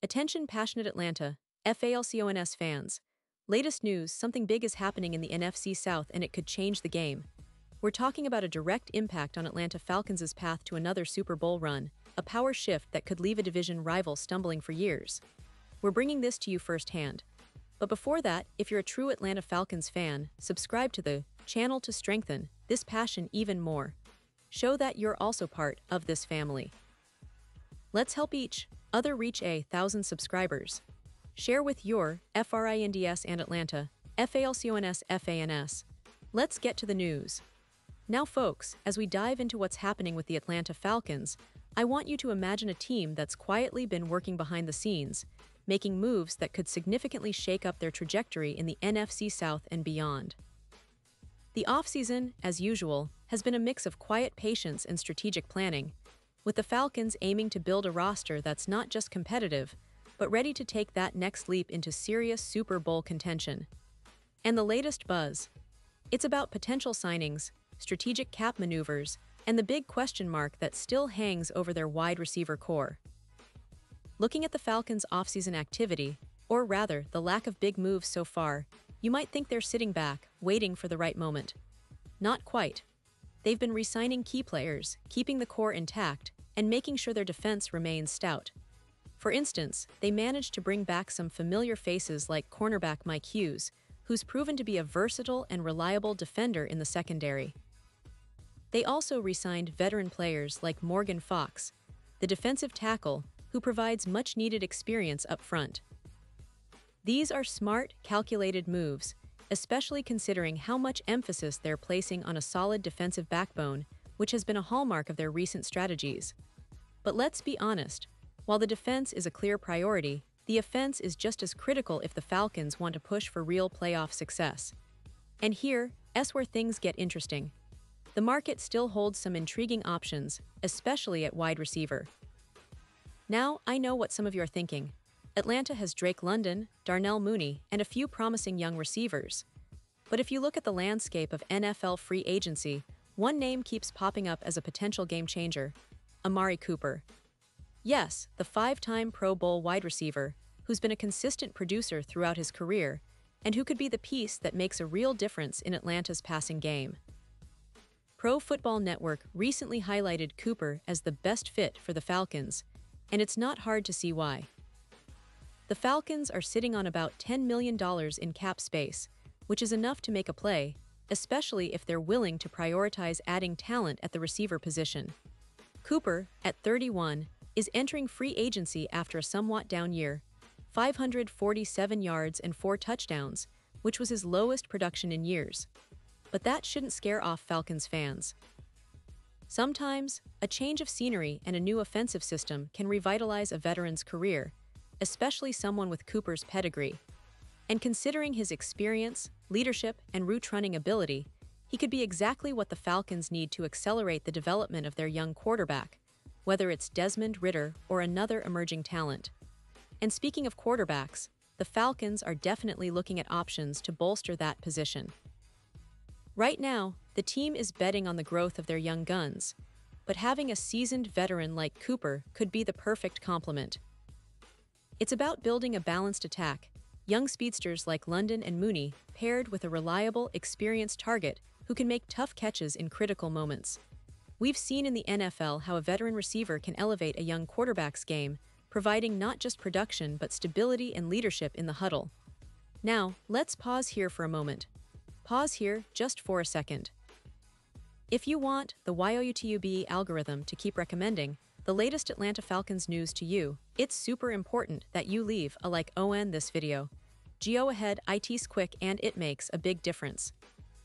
Attention passionate Atlanta, Falcons fans. Latest news, something big is happening in the NFC South and it could change the game. We're talking about a direct impact on Atlanta Falcons' path to another Super Bowl run, a power shift that could leave a division rival stumbling for years. We're bringing this to you firsthand. But before that, if you're a true Atlanta Falcons fan, subscribe to the channel to strengthen this passion even more. Show that you're also part of this family. Let's help each other reach 1,000 subscribers. Share with your FRINDS and Atlanta, FALCONS FANS. Let's get to the news. Now folks, as we dive into what's happening with the Atlanta Falcons, I want you to imagine a team that's quietly been working behind the scenes, making moves that could significantly shake up their trajectory in the NFC South and beyond. The offseason, as usual, has been a mix of quiet patience and strategic planning, with the Falcons aiming to build a roster that's not just competitive, but ready to take that next leap into serious Super Bowl contention. And the latest buzz? It's about potential signings, strategic cap maneuvers, and the big question mark that still hangs over their wide receiver core. Looking at the Falcons' offseason activity, or rather, the lack of big moves so far, you might think they're sitting back, waiting for the right moment. Not quite. They've been re-signing key players, keeping the core intact, and making sure their defense remains stout. For instance, they managed to bring back some familiar faces like cornerback Mike Hughes, who's proven to be a versatile and reliable defender in the secondary. They also re-signed veteran players like Morgan Fox, the defensive tackle, who provides much-needed experience up front. These are smart, calculated moves, especially considering how much emphasis they're placing on a solid defensive backbone, which has been a hallmark of their recent strategies. But let's be honest, while the defense is a clear priority, the offense is just as critical if the Falcons want to push for real playoff success. And here's where things get interesting. The market still holds some intriguing options, especially at wide receiver. Now, I know what some of you are thinking. Atlanta has Drake London, Darnell Mooney, and a few promising young receivers. But if you look at the landscape of NFL free agency, one name keeps popping up as a potential game-changer: Amari Cooper. Yes, the five-time Pro Bowl wide receiver, who's been a consistent producer throughout his career, and who could be the piece that makes a real difference in Atlanta's passing game. Pro Football Network recently highlighted Cooper as the best fit for the Falcons, and it's not hard to see why. The Falcons are sitting on about $10 million in cap space, which is enough to make a play, especially if they're willing to prioritize adding talent at the receiver position. Cooper, at 31, is entering free agency after a somewhat down year, 547 yards and 4 touchdowns, which was his lowest production in years. But that shouldn't scare off Falcons fans. Sometimes, a change of scenery and a new offensive system can revitalize a veteran's career, especially someone with Cooper's pedigree. And considering his experience, leadership, and route-running ability, he could be exactly what the Falcons need to accelerate the development of their young quarterback, whether it's Desmond Ridder or another emerging talent. And speaking of quarterbacks, the Falcons are definitely looking at options to bolster that position. Right now, the team is betting on the growth of their young guns, but having a seasoned veteran like Cooper could be the perfect complement. It's about building a balanced attack, young speedsters like London and Mooney paired with a reliable, experienced target who can make tough catches in critical moments. We've seen in the NFL how a veteran receiver can elevate a young quarterback's game, providing not just production but stability and leadership in the huddle. Now, let's pause here for a moment. Pause here just for a second. If you want the YouTube algorithm to keep recommending the latest Atlanta Falcons news to you, it's super important that you leave a like on this video. Go ahead, it's quick and it makes a big difference.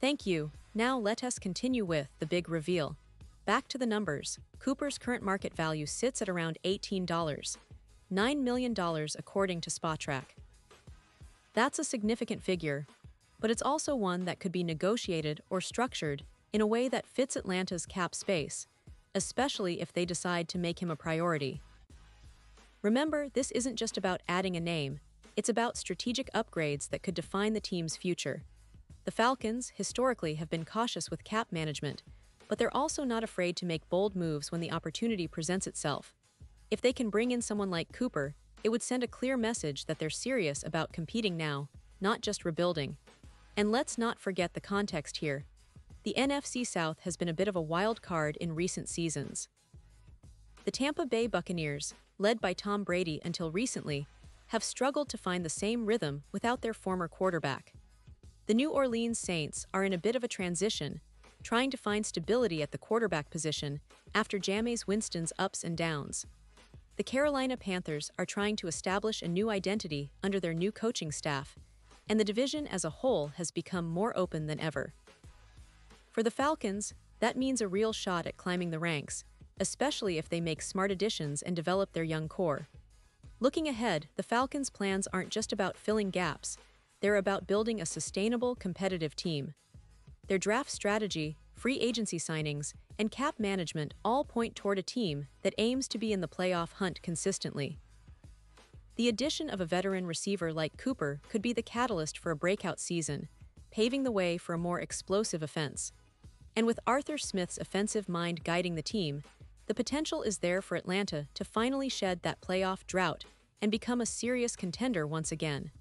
Thank you. Now let us continue with the big reveal. Back to the numbers. Cooper's current market value sits at around $9 million according to SpotTrack. That's a significant figure, but it's also one that could be negotiated or structured in a way that fits Atlanta's cap space, especially if they decide to make him a priority. Remember, this isn't just about adding a name, it's about strategic upgrades that could define the team's future. The Falcons, historically, have been cautious with cap management, but they're also not afraid to make bold moves when the opportunity presents itself. If they can bring in someone like Cooper, it would send a clear message that they're serious about competing now, not just rebuilding. And let's not forget the context here. The NFC South has been a bit of a wild card in recent seasons. The Tampa Bay Buccaneers, led by Tom Brady until recently, have struggled to find the same rhythm without their former quarterback. The New Orleans Saints are in a bit of a transition, trying to find stability at the quarterback position after Jameis Winston's ups and downs. The Carolina Panthers are trying to establish a new identity under their new coaching staff, and the division as a whole has become more open than ever. For the Falcons, that means a real shot at climbing the ranks, especially if they make smart additions and develop their young core. Looking ahead, the Falcons' plans aren't just about filling gaps, they're about building a sustainable, competitive team. Their draft strategy, free agency signings, and cap management all point toward a team that aims to be in the playoff hunt consistently. The addition of a veteran receiver like Cooper could be the catalyst for a breakout season, paving the way for a more explosive offense. And with Arthur Smith's offensive mind guiding the team, the potential is there for Atlanta to finally shed that playoff drought and become a serious contender once again.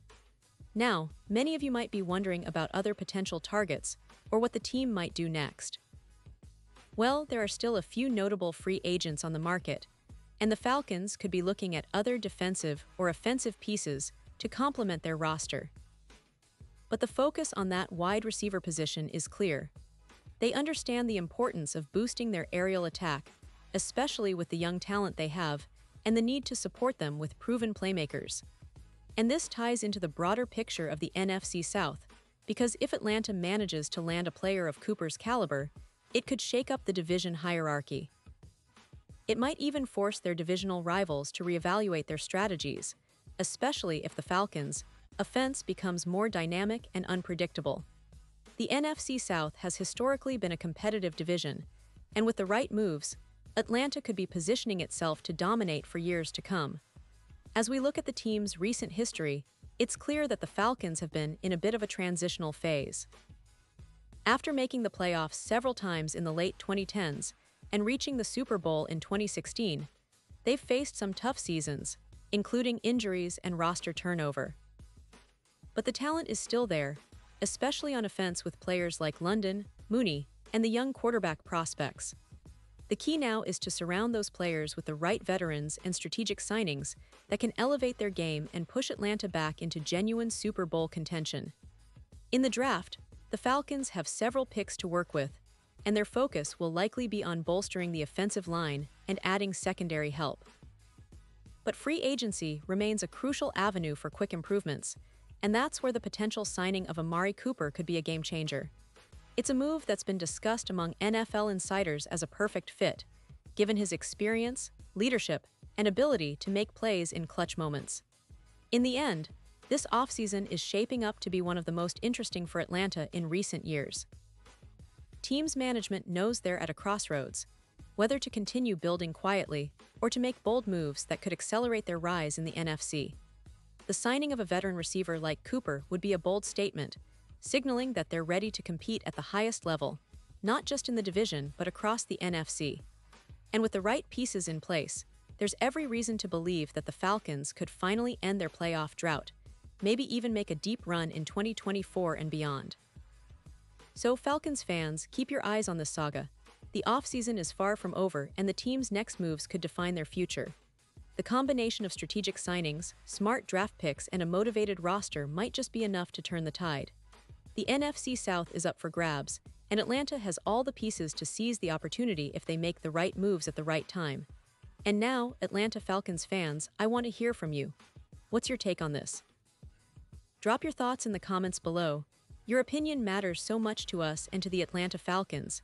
Now, many of you might be wondering about other potential targets or what the team might do next. Well, there are still a few notable free agents on the market, and the Falcons could be looking at other defensive or offensive pieces to complement their roster. But the focus on that wide receiver position is clear. They understand the importance of boosting their aerial attack, especially with the young talent they have, and the need to support them with proven playmakers. And this ties into the broader picture of the NFC South, because if Atlanta manages to land a player of Cooper's caliber, it could shake up the division hierarchy. It might even force their divisional rivals to reevaluate their strategies, especially if the Falcons' offense becomes more dynamic and unpredictable. The NFC South has historically been a competitive division, and with the right moves, Atlanta could be positioning itself to dominate for years to come. As we look at the team's recent history, it's clear that the Falcons have been in a bit of a transitional phase. After making the playoffs several times in the late 2010s and reaching the Super Bowl in 2016, they've faced some tough seasons, including injuries and roster turnover. But the talent is still there, especially on offense with players like London, Mooney, and the young quarterback prospects. The key now is to surround those players with the right veterans and strategic signings that can elevate their game and push Atlanta back into genuine Super Bowl contention. In the draft, the Falcons have several picks to work with, and their focus will likely be on bolstering the offensive line and adding secondary help. But free agency remains a crucial avenue for quick improvements, and that's where the potential signing of Amari Cooper could be a game changer. It's a move that's been discussed among NFL insiders as a perfect fit, given his experience, leadership, and ability to make plays in clutch moments. In the end, this offseason is shaping up to be one of the most interesting for Atlanta in recent years. Team's management knows they're at a crossroads, whether to continue building quietly or to make bold moves that could accelerate their rise in the NFC. The signing of a veteran receiver like Cooper would be a bold statement, signaling that they're ready to compete at the highest level, not just in the division but across the NFC. And with the right pieces in place, there's every reason to believe that the Falcons could finally end their playoff drought, maybe even make a deep run in 2024 and beyond. So, Falcons fans, keep your eyes on this saga. The offseason is far from over, and the team's next moves could define their future. The combination of strategic signings, smart draft picks, and a motivated roster might just be enough to turn the tide. The NFC South is up for grabs, and Atlanta has all the pieces to seize the opportunity if they make the right moves at the right time. And now, Atlanta Falcons fans, I want to hear from you. What's your take on this? Drop your thoughts in the comments below. Your opinion matters so much to us and to the Atlanta Falcons.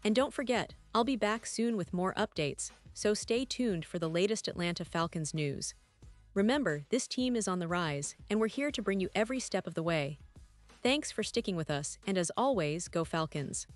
And don't forget, I'll be back soon with more updates, so stay tuned for the latest Atlanta Falcons news. Remember, this team is on the rise, and we're here to bring you every step of the way. Thanks for sticking with us, and as always, go Falcons!